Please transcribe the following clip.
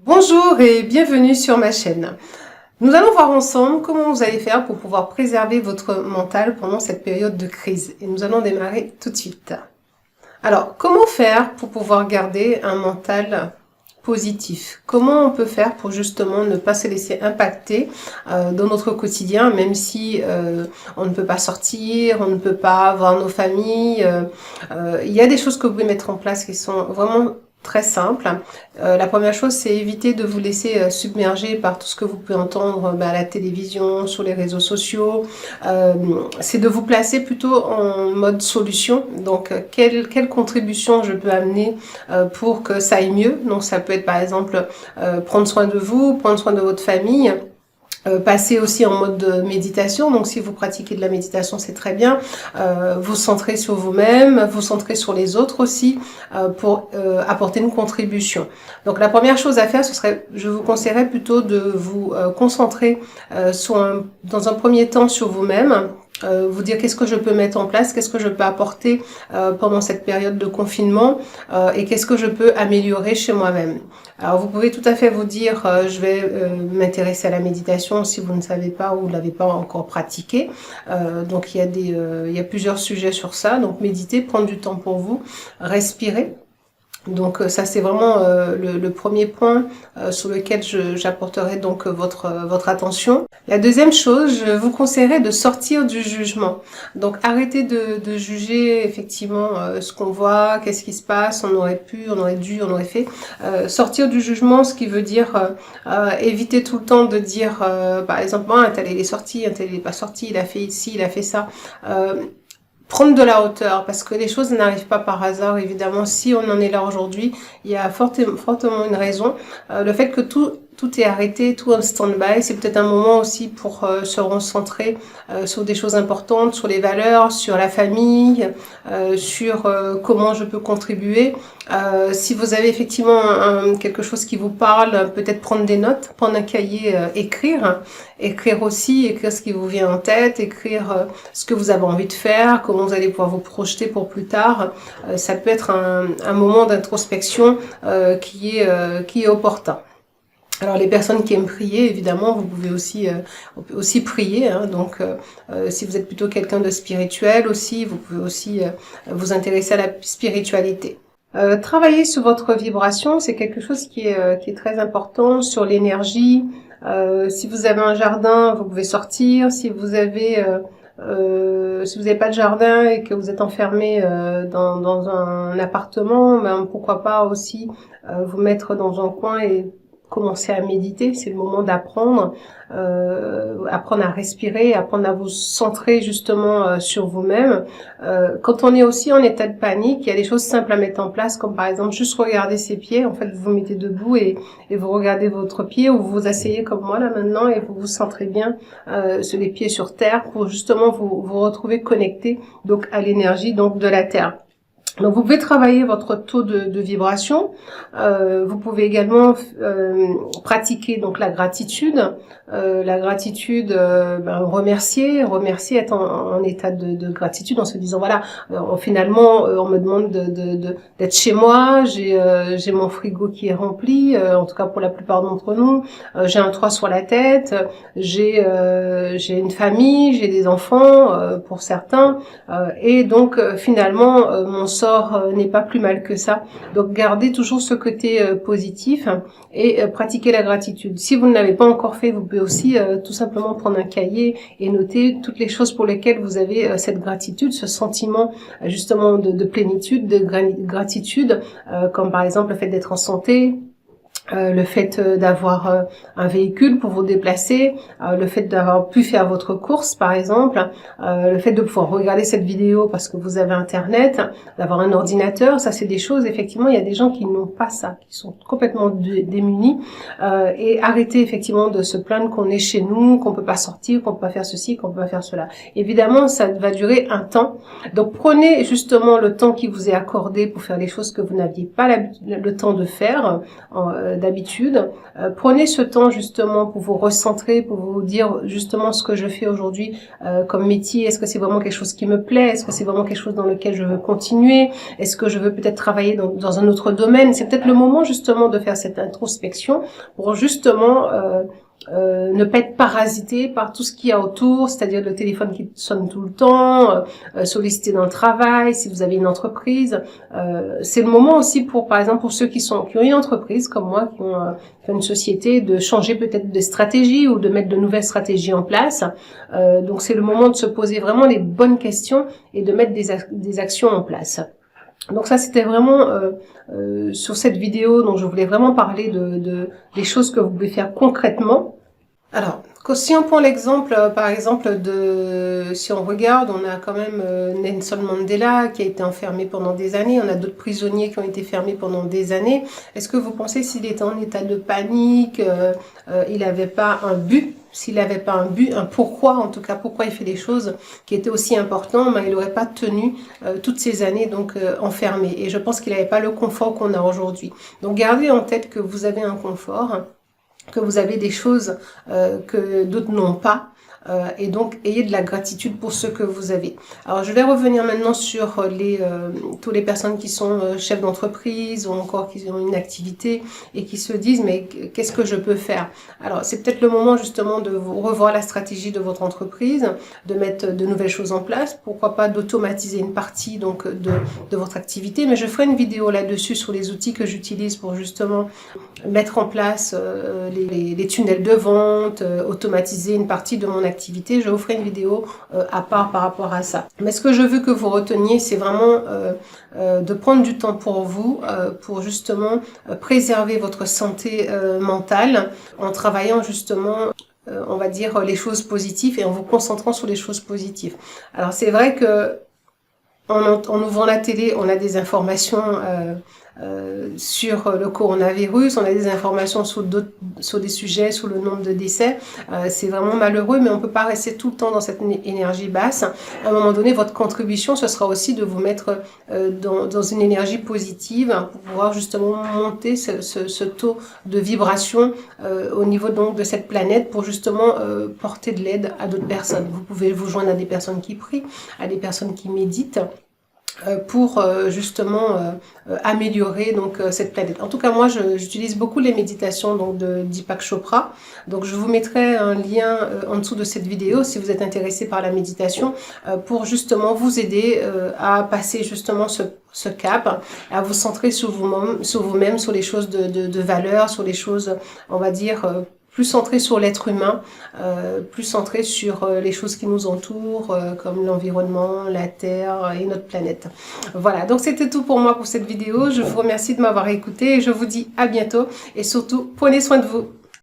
Bonjour et bienvenue sur ma chaîne. Nous allons voir ensemble comment vous allez faire pour pouvoir préserver votre mental pendant cette période de crise. Et nous allons démarrer tout de suite. Alors, comment faire pour pouvoir garder un mental positif? Comment on peut faire pour justement ne pas se laisser impacter dans notre quotidien, même si on ne peut pas sortir, on ne peut pas voir nos familles. Il y a des choses que vous pouvez mettre en place qui sont vraiment très simple. La première chose, c'est éviter de vous laisser submerger par tout ce que vous pouvez entendre à la télévision, sur les réseaux sociaux. C'est de vous placer plutôt en mode solution. Donc, quelle contribution je peux amener pour que ça aille mieux. Donc, ça peut être par exemple prendre soin de vous, prendre soin de votre famille. Passer aussi en mode de méditation, donc si vous pratiquez de la méditation, c'est très bien. Vous centrez sur vous-même, vous centrez sur les autres aussi pour apporter une contribution. Donc la première chose à faire, ce serait, je vous conseillerais plutôt de vous concentrer dans un premier temps sur vous-même. Vous dire qu'est-ce que je peux mettre en place, qu'est-ce que je peux apporter pendant cette période de confinement et qu'est-ce que je peux améliorer chez moi-même. Alors vous pouvez tout à fait vous dire je vais m'intéresser à la méditation si vous ne savez pas ou vous ne l'avez pas encore pratiqué. Donc il y a plusieurs sujets sur ça. Donc méditer, prendre du temps pour vous, respirer. Donc ça c'est vraiment le premier point sur lequel j'apporterai donc votre attention. La deuxième chose, je vous conseillerais de sortir du jugement. Donc arrêtez de juger effectivement ce qu'on voit, qu'est-ce qui se passe, on aurait pu, on aurait dû, on aurait fait. Sortir du jugement, ce qui veut dire éviter tout le temps de dire par exemple un tel il est sorti, un tel il est pas sorti, il a fait ici, il a fait ça. Prendre de la hauteur, parce que les choses n'arrivent pas par hasard, évidemment. Si on en est là aujourd'hui, il y a fortement une raison. Le fait que tout est arrêté, tout en stand-by, c'est peut-être un moment aussi pour se recentrer sur des choses importantes, sur les valeurs, sur la famille, sur comment je peux contribuer. Si vous avez effectivement quelque chose qui vous parle, peut-être prendre des notes, prendre un cahier, écrire aussi, écrire ce qui vous vient en tête, écrire ce que vous avez envie de faire, comment vous allez pouvoir vous projeter pour plus tard. Ça peut être un moment d'introspection qui est opportun. Alors les personnes qui aiment prier, évidemment, vous pouvez aussi prier. Hein, donc, si vous êtes plutôt quelqu'un de spirituel aussi, vous pouvez aussi vous intéresser à la spiritualité. Travailler sur votre vibration, c'est quelque chose qui est très important, sur l'énergie. Si vous avez un jardin, vous pouvez sortir. Si vous n'avez pas de jardin et que vous êtes enfermé dans un appartement, ben pourquoi pas aussi vous mettre dans un coin et commencer à méditer. C'est le moment d'apprendre, apprendre à respirer, apprendre à vous centrer justement sur vous-même. Quand on est aussi en état de panique, il y a des choses simples à mettre en place, comme par exemple juste regarder ses pieds. En fait, vous vous mettez debout et vous regardez votre pied, ou vous vous asseyez comme moi là maintenant et vous vous centrez bien sur les pieds sur terre pour justement vous retrouver connecté donc à l'énergie donc de la terre. Donc vous pouvez travailler votre taux de vibration. Vous pouvez également pratiquer donc la gratitude. Remercier, être en état de gratitude en se disant voilà, finalement on me demande d'être chez moi, j'ai mon frigo qui est rempli, en tout cas pour la plupart d'entre nous, j'ai un toit sur la tête, j'ai une famille, j'ai des enfants pour certains, et donc finalement mon sort n'est pas plus mal que ça. Donc gardez toujours ce côté positif et pratiquez la gratitude. Si vous ne l'avez pas encore fait, vous pouvez aussi tout simplement prendre un cahier et noter toutes les choses pour lesquelles vous avez cette gratitude, ce sentiment justement de plénitude, de gratitude, comme par exemple le fait d'être en santé, le fait d'avoir un véhicule pour vous déplacer, le fait d'avoir pu faire votre course par exemple, le fait de pouvoir regarder cette vidéo parce que vous avez internet, d'avoir un ordinateur, ça c'est des choses, effectivement il y a des gens qui n'ont pas ça, qui sont complètement démunis, et arrêtez effectivement de se plaindre qu'on est chez nous, qu'on peut pas sortir, qu'on peut pas faire ceci, qu'on peut pas faire cela. Évidemment ça va durer un temps, donc prenez justement le temps qui vous est accordé pour faire les choses que vous n'aviez pas le temps de faire, d'habitude. Prenez ce temps justement pour vous recentrer, pour vous dire justement ce que je fais aujourd'hui comme métier. Est-ce que c'est vraiment quelque chose qui me plaît? Est-ce que c'est vraiment quelque chose dans lequel je veux continuer? Est-ce que je veux peut-être travailler dans un autre domaine? C'est peut-être le moment justement de faire cette introspection pour justement ne pas être parasité par tout ce qu'il y a autour, c'est-à-dire le téléphone qui sonne tout le temps, sollicité dans le travail, si vous avez une entreprise. C'est le moment aussi pour, par exemple, pour ceux qui ont une entreprise comme moi, qui ont une société, de changer peut-être de stratégie ou de mettre de nouvelles stratégies en place. Donc c'est le moment de se poser vraiment les bonnes questions et de mettre des actions en place. Donc ça, c'était vraiment sur cette vidéo, donc je voulais vraiment parler des choses que vous pouvez faire concrètement. Alors, si on prend l'exemple, par exemple, si on regarde, on a quand même Nelson Mandela qui a été enfermé pendant des années, on a d'autres prisonniers qui ont été fermés pendant des années. Est-ce que vous pensez s'il était en état de panique, il n'avait pas un but? S'il n'avait pas un but, un pourquoi, en tout cas pourquoi il fait des choses qui étaient aussi importantes, il n'aurait pas tenu toutes ces années donc enfermé. Et je pense qu'il n'avait pas le confort qu'on a aujourd'hui. Donc gardez en tête que vous avez un confort, que vous avez des choses que d'autres n'ont pas. Et donc, ayez de la gratitude pour ce que vous avez. Alors, je vais revenir maintenant sur toutes les personnes qui sont chefs d'entreprise ou encore qui ont une activité et qui se disent, mais qu'est-ce que je peux faire? Alors, c'est peut-être le moment justement de revoir la stratégie de votre entreprise, de mettre de nouvelles choses en place. Pourquoi pas d'automatiser une partie donc de votre activité. Mais je ferai une vidéo là-dessus sur les outils que j'utilise pour justement mettre en place les tunnels de vente, automatiser une partie de mon activité. Je vous ferai une vidéo à part par rapport à ça. Mais ce que je veux que vous reteniez, c'est vraiment de prendre du temps pour vous, pour justement préserver votre santé mentale en travaillant justement on va dire les choses positives et en vous concentrant sur les choses positives. Alors c'est vrai que en ouvrant la télé, on a des informations sur le coronavirus, on a des informations sur des sujets, sur le nombre de décès. C'est vraiment malheureux, mais on peut pas rester tout le temps dans cette énergie basse. À un moment donné, votre contribution, ce sera aussi de vous mettre dans une énergie positive pour pouvoir justement monter ce taux de vibration au niveau donc de cette planète pour justement porter de l'aide à d'autres personnes. Vous pouvez vous joindre à des personnes qui prient, à des personnes qui méditent, pour justement améliorer donc cette planète. En tout cas, moi, j'utilise beaucoup les méditations donc de Deepak Chopra. Donc, je vous mettrai un lien en dessous de cette vidéo si vous êtes intéressé par la méditation pour justement vous aider à passer justement ce cap, à vous centrer sur vous-même, sur les choses de valeur, sur les choses, on va dire, plus centré sur l'être humain, plus centré sur les choses qui nous entourent, comme l'environnement, la Terre et notre planète. Voilà, donc c'était tout pour moi pour cette vidéo. Je vous remercie de m'avoir écouté et je vous dis à bientôt. Et surtout, prenez soin de vous.